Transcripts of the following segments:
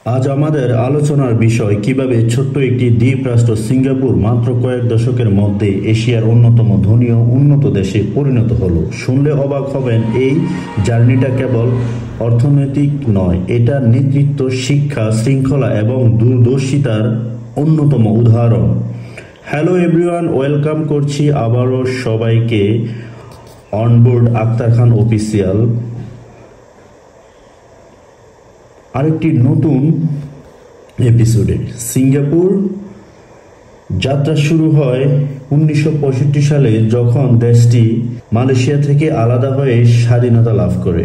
আজ আমাদের আলোচনার বিষয় কিভাবে ছোট্ট একটি দ্বীপ রাষ্ট্র সিঙ্গাপুর মাত্র কয়েক দশকের মধ্যে এশিয়ার অন্যতম ধনী ও উন্নত দেশে পরিণত হলো। শুনলে অবাক হবেন, এই জার্নিটা কেবল অর্থনৈতিক নয়, এটা নেতৃত্ব, শিক্ষা, শৃঙ্খলা এবং দূরদর্শিতার অন্যতম উদাহরণ। হ্যালো এভরিওয়ান, ওয়েলকাম করছি আবারও সবাইকে অনবোর্ড আক্তার খান অফিসিয়াল আরেকটি নতুন এপিসোডে। সিঙ্গাপুর যাত্রা শুরু হয় 1965 সালে, যখন দেশটি মালয়েশিয়া থেকে আলাদা হয়ে স্বাধীনতা লাভ করে।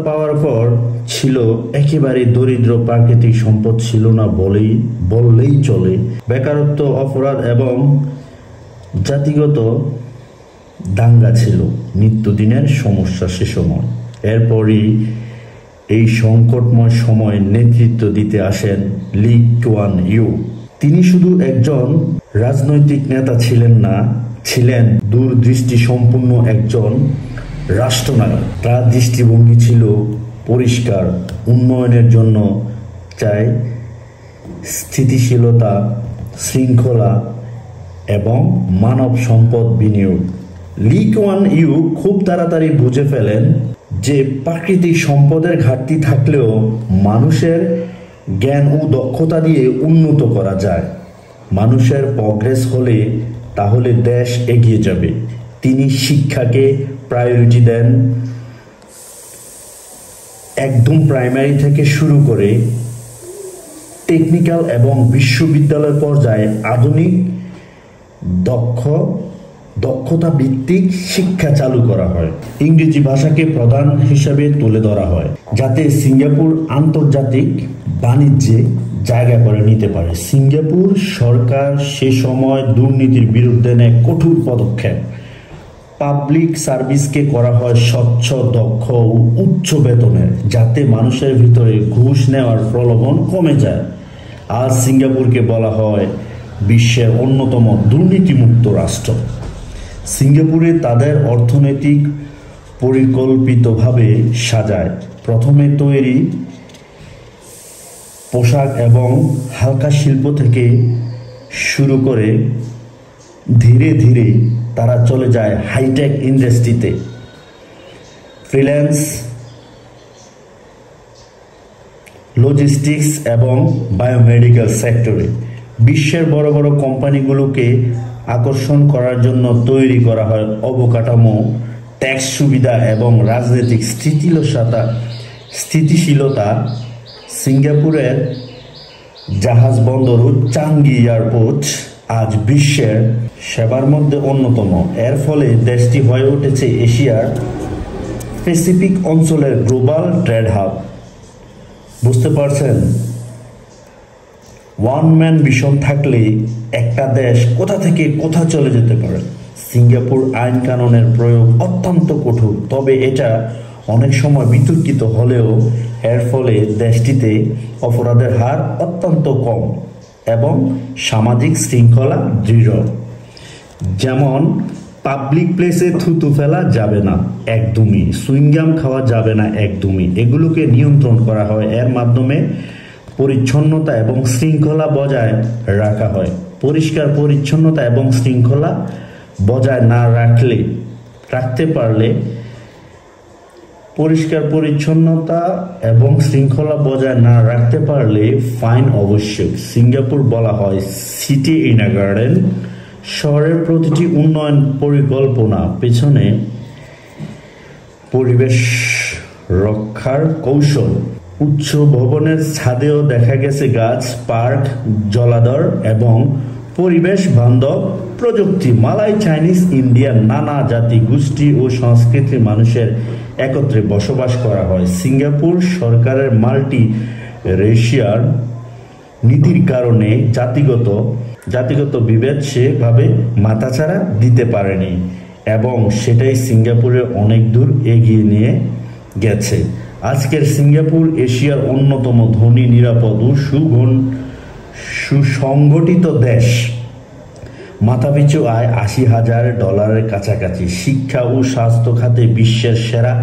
পাওয়ার পর ছিল একেবারে দরিদ্র, প্রাকৃতিক সম্পদ ছিল না বললেই চলে, বেকারত্ব, অপরাধ এবং জাতিগত দাঙ্গা ছিল নিত্যদিনের সমস্যা সে সময়। এরপরই এই সংকটময় সময়ে নেতৃত্ব দিতে আসেন লি কুয়ান ইউ। তিনি শুধু একজন রাজনৈতিক নেতা ছিলেন না, ছিলেন দূরদৃষ্টি সম্পন্ন একজন রাষ্ট্রনায়ক। তার দৃষ্টিভঙ্গি ছিল পরিষ্কার, উন্নয়নের জন্য চাই স্থিতিশীলতা, শৃঙ্খলা এবং মানব সম্পদ বিনিয়োগ। লি কুয়ান ইউ খুব তাড়াতাড়ি বুঝে ফেলেন যে প্রাকৃতিক সম্পদের ঘাটতি থাকলেও মানুষের জ্ঞান ও দক্ষতা দিয়ে উন্নত করা যায়। মানুষের প্রগ্রেস হলে তাহলে দেশ এগিয়ে যাবে। তিনি শিক্ষাকে প্রায়োরিটি দেন, একদম প্রাইমারি থেকে শুরু করে টেকনিক্যাল এবং বিশ্ববিদ্যালয় পর্যায়ে আধুনিক দক্ষতা ভিত্তিক শিক্ষা চালু করা হয়। ইংরেজি ভাষাকে প্রধান হিসাবে তুলে ধরা হয়, যাতে সিঙ্গাপুর আন্তর্জাতিক বাণিজ্যে জায়গা করে নিতে পারে। সিঙ্গাপুর সরকার সে সময় দুর্নীতির বিরুদ্ধে নেয় কঠোর পদক্ষেপ। পাবলিক সার্ভিসকে করা হয় স্বচ্ছ, দক্ষ ও উচ্চ বেতনের, যাতে মানুষের ভিতরে ঘুষ নেওয়ার প্রলোভন কমে যায়। আজ সিঙ্গাপুরকে বলা হয় বিশ্বের অন্যতম দুর্নীতিমুক্ত রাষ্ট্র। সিঙ্গাপুরে তাদের অর্থনৈতিক পরিকল্পিতভাবে সাজায়। প্রথমে তৈরি পোশাক এবং হালকা শিল্প থেকে শুরু করে ধীরে ধীরে তারা চলে যায় হাইটেক ইন্ডাস্ট্রিতে, ফ্রিল্যান্স, লজিস্টিক্স এবং বায়োমেডিক্যাল সেক্টরে। বিশ্বের বড় বড় কোম্পানিগুলোকে আকর্ষণ করার জন্য তৈরি করা হয় অবকাঠামো, ট্যাক্স সুবিধা এবং রাজনৈতিক স্থিতিশীলতা। সিঙ্গাপুরের জাহাজ বন্দর ও চাঙ্গি এয়ারপোর্ট আজ বিশ্বের সেবার মধ্যে অন্যতম। এর ফলে দেশটি হয়ে উঠেছে এশিয়ার প্যাসিফিক অঞ্চলের গ্লোবাল ট্রেড হাব। বুঝতে পারছেন, ওয়ান ম্যান ভিশন থাকলে একটা দেশ কোথা থেকে কোথা চলে যেতে পারে। সিঙ্গাপুর আইন কানুনের প্রয়োগ অত্যন্ত কঠোর, তবে এটা অনেক সময় বিতর্কিত হলেও এর ফলে দেশটিতে অপরাধের হার অত্যন্ত কম এবং সামাজিক শৃঙ্খলা দৃঢ়। যেমন পাবলিক প্লেসে থুতু ফেলা যাবে না একদমই, সুইংগাম খাওয়া যাবে না একদমই, এগুলোকে নিয়ন্ত্রণ করা হয়। এর মাধ্যমে পরিচ্ছন্নতা এবং শৃঙ্খলা বজায় রাখা হয়। পরিষ্কার পরিচ্ছন্নতা এবং শৃঙ্খলা বজায় না রাখতে পারলে ফাইন আবশ্যক। সিঙ্গাপুর বলা হয় সিটি ইন আ গার্ডেন। শহরের প্রতিটি উন্নয়ন পরিকল্পনা পেছনে পরিবেশ রক্ষার কৌশল। উচ্চ ভবনের ছাদেও দেখা গেছে গাছ, পার্ক, জলাধার এবং পরিবেশ বান্ধব প্রযুক্তি। মালয়, চাইনিজ, ইন্ডিয়ান নানা জাতি, গোষ্ঠী ও সংস্কৃতির মানুষের একত্রে বসবাস করা হয়। সিঙ্গাপুর সরকারের মাল্টি রেশিয়াল নীতির কারণে জাতিগত বিভেদ সেভাবে মাথাচাড়া দিতে পারেনি এবং সেটাই সিঙ্গাপুরে অনেক দূর এগিয়ে নিয়ে গেছে। আজকের সিঙ্গাপুর এশিয়ার অন্যতম ধনী, নিরাপদ ও সুসংগঠিত দেশ। মাথাপিছু আয় $80,000 কাছাকাছি। শিক্ষা ও স্বাস্থ্য খাতে বিশ্বের সেরা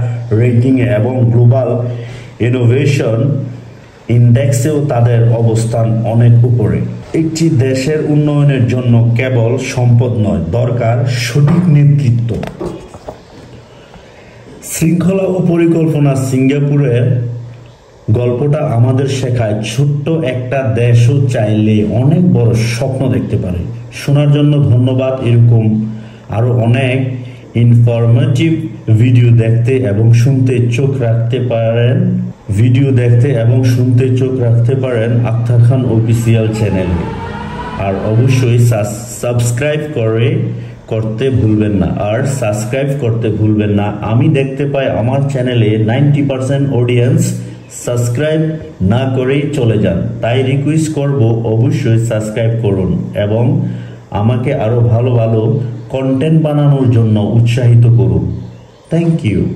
রেটিংয়ে এবং গ্লোবাল ইনোভেশন ইন্ডেক্সেও তাদের অবস্থান অনেক উপরে। একটি দেশের উন্নয়নের জন্য কেবল সম্পদ নয়, দরকার সঠিক নেতৃত্ব। শৃঙ্খলা ও পরিকল্পনা। সিঙ্গাপুরের গল্পটা আমাদের শেখায় ছোট্ট একটা দেশও চাইলে অনেক বড় স্বপ্ন দেখতে পারে। শোনার জন্য ধন্যবাদ। এরকম আরো অনেক ইনফরমেটিভ ভিডিও দেখতে এবং শুনতে চোখ রাখতে পারেন আখতার খান অফিসিয়াল চ্যানেলে। আর অবশ্যই সাবস্ক্রাইব করতে ভুলবেন না। আমি দেখতে পাই আমার চ্যানেলে 90% অডিয়েন্স সাবস্ক্রাইব না করেই চলে যান। তাই রিকোয়েস্ট করব, অবশ্যই সাবস্ক্রাইব করুন এবং আমাকে আরো ভালো ভালো কন্টেন্ট বানানোর জন্য উৎসাহিত করুন। Thank you.